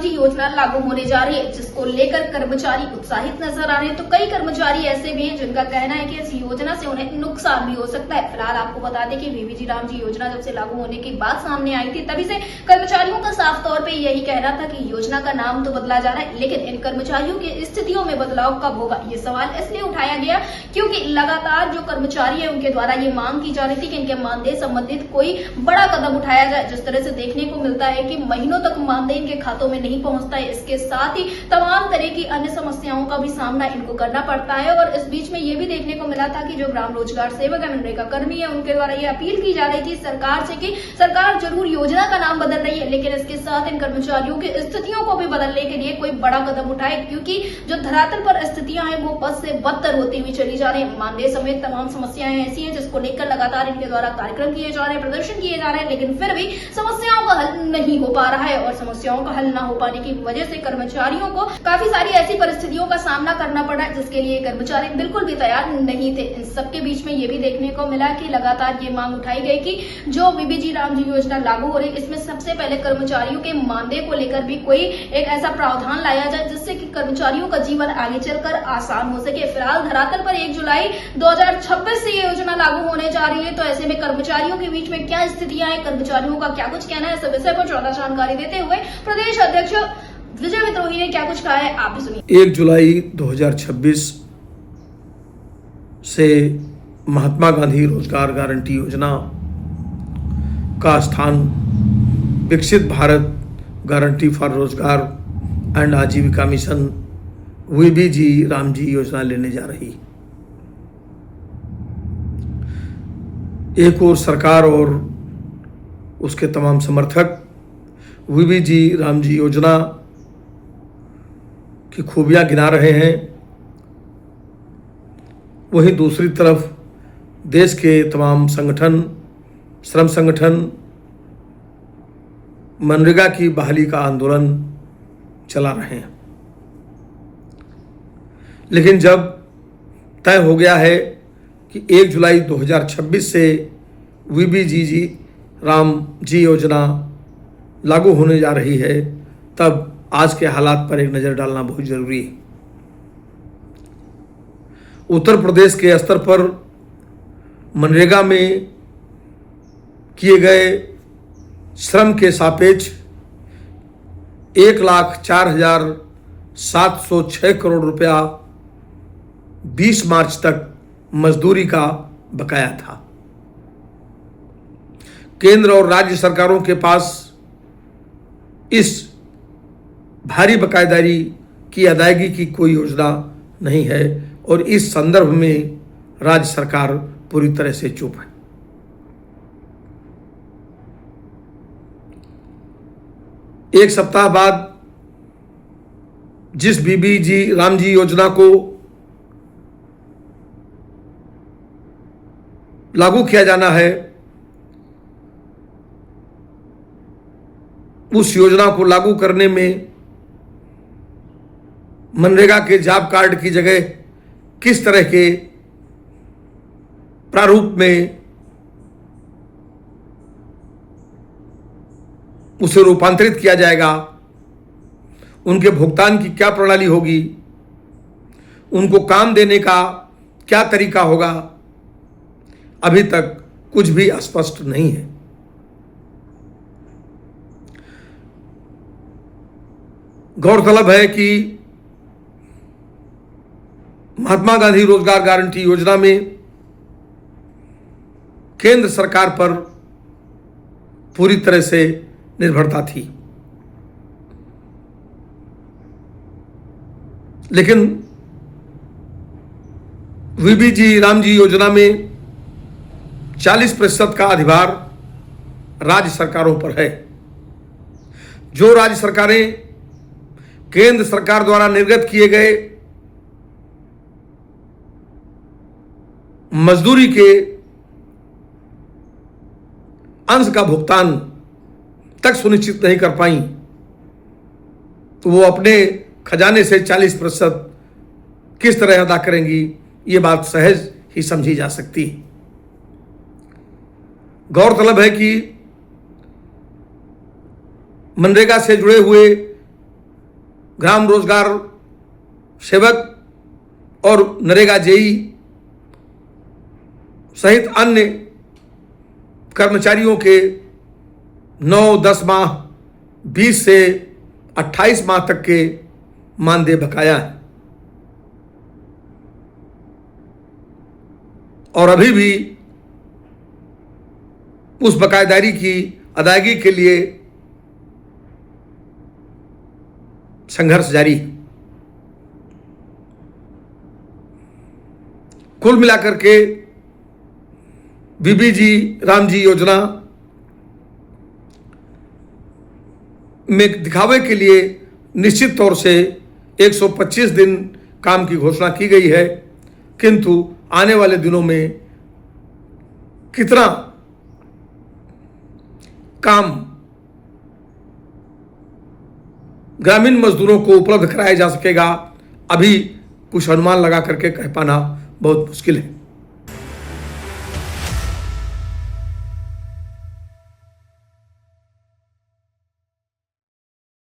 जी योजना लागू होने जा रही है, जिसको लेकर कर्मचारी उत्साहित नजर आ रहे हैं। तो कई कर्मचारी ऐसे भी हैं जिनका कहना है कि इस योजना से उन्हें नुकसान भी हो सकता है। फिलहाल आपको बता दें कि वीबीजी रामजी योजना जब से लागू होने की बात सामने आई थी, तभी से कर्मचारियों का साफ तौर पर यही कहना था कि योजना का नाम तो बदला जा रहा है, लेकिन इन कर्मचारियों की स्थितियों में बदलाव कब होगा, ये सवाल इसलिए उठाया गया क्योंकि लगातार जो कर्मचारी है उनके द्वारा ये मांग की जा रही थी कि इनके मानदेय संबंधित कोई बड़ा कदम उठाया जाए। जिस तरह से देखने को मिलता है कि महीनों तक मानदेय इनके खातों में नहीं पहुंचता है, इसके साथ ही तमाम तरह की अन्य समस्याओं का भी सामना इनको करना पड़ता है। और इस बीच में ये भी देखने को मिला था कि जो ग्राम रोजगार सेवक है, मनरेगा कर्मी है, उनके द्वारा ये अपील की जा रही थी सरकार से कि सरकार जरूर योजना का नाम बदल रही है, लेकिन इसके साथ इन कर्मचारियों की स्थितियों को भी बदलने के लिए कोई बड़ा कदम उठाए, क्योंकि जो धरातल पर स्थितियां हैं वो बद से बदतर होती हुई चली जा रही है। मानदेय समेत तमाम समस्याएं ऐसी हैं जिसको लेकर लगातार इनके द्वारा कार्यक्रम किए जा रहे हैं, प्रदर्शन किए जा रहे हैं, लेकिन फिर भी समस्याओं का हल नहीं हो पा रहा है। और समस्याओं का हल न हो पाने की वजह से कर्मचारियों को काफी सारी ऐसी परिस्थितियों का सामना करना पड़ा जिसके लिए कर्मचारी बिल्कुल भी तैयार नहीं थे। इन सबके बीच में ये भी देखने को मिला कि लगातार ये मांग उठाई गई कि जो वीबीजी रामजी योजना लागू हो रही है, इसमें सबसे पहले कर्मचारियों के मानदेय को लेकर भी कोई एक ऐसा प्रावधान लाया जाए जिससे कि कर्मचारियों का जीवन आगे चलकर आसान हो सके। फिलहाल धरातल पर 1 जुलाई 2026 से ये योजना लागू होने जा रही है, तो ऐसे में कर्मचारियों के बीच में क्या स्थितियां हैं, कर्मचारियों का क्या कुछ कहना है, इस विषय पर ज्यादा जानकारी देते हुए प्रदेश अध्यक्ष विजय विद्रोही ने क्या कुछ कहा है, आप भी सुनिए। 1 जुलाई 2026 से महात्मा गांधी रोजगार गारंटी योजना का स्थान विकसित भारत गारंटी फॉर रोजगार एंड आजीविका मिशन वीबीजी रामजी योजना लेने जा रही। एक और सरकार और उसके तमाम समर्थक वीबीजी रामजी योजना की खूबियां गिना रहे हैं, वहीं दूसरी तरफ देश के तमाम संगठन, श्रम संगठन मनरेगा की बहाली का आंदोलन चला रहे हैं। लेकिन जब तय हो गया है कि 1 जुलाई 2026 से वीबीजी रामजी योजना लागू होने जा रही है, तब आज के हालात पर एक नज़र डालना बहुत जरूरी है। उत्तर प्रदेश के स्तर पर मनरेगा में किए गए श्रम के सापेक्ष 1,04,706 करोड़ रुपया 20 मार्च तक मजदूरी का बकाया था। केंद्र और राज्य सरकारों के पास इस भारी बकायेदारी की अदायगी की कोई योजना नहीं है और इस संदर्भ में राज्य सरकार पूरी तरह से चुप है। एक सप्ताह बाद जिस वीबीजी रामजी योजना को लागू किया जाना है, उस योजना को लागू करने में मनरेगा के जॉब कार्ड की जगह किस तरह के प्रारूप में उसे रूपांतरित किया जाएगा, उनके भुगतान की क्या प्रणाली होगी, उनको काम देने का क्या तरीका होगा, अभी तक कुछ भी स्पष्ट नहीं है। गौरतलब है कि महात्मा गांधी रोजगार गारंटी योजना में केंद्र सरकार पर पूरी तरह से निर्भरता थी, लेकिन वीबीजी रामजी योजना में 40% का अधिभार राज्य सरकारों पर है। जो राज्य सरकारें केंद्र सरकार द्वारा निर्गत किए गए मजदूरी के अंश का भुगतान तक सुनिश्चित नहीं कर पाई, तो वो अपने खजाने से 40% किस तरह अदा करेंगी, ये बात सहज ही समझी जा सकती है। गौरतलब है कि मनरेगा से जुड़े हुए ग्राम रोजगार सेवक और नरेगा जेई सहित अन्य कर्मचारियों के 9-10 माह 20 से 28 माह तक के मानदेय बकाया है और अभी भी उस बकायेदारी की अदायगी के लिए संघर्ष जारी है। कुल मिलाकर के बीबीजी रामजी योजना में दिखावे के लिए निश्चित तौर से 125 दिन काम की घोषणा की गई है, किंतु आने वाले दिनों में कितना काम ग्रामीण मजदूरों को उपलब्ध कराया जा सकेगा, अभी कुछ अनुमान लगा करके कह पाना बहुत मुश्किल है।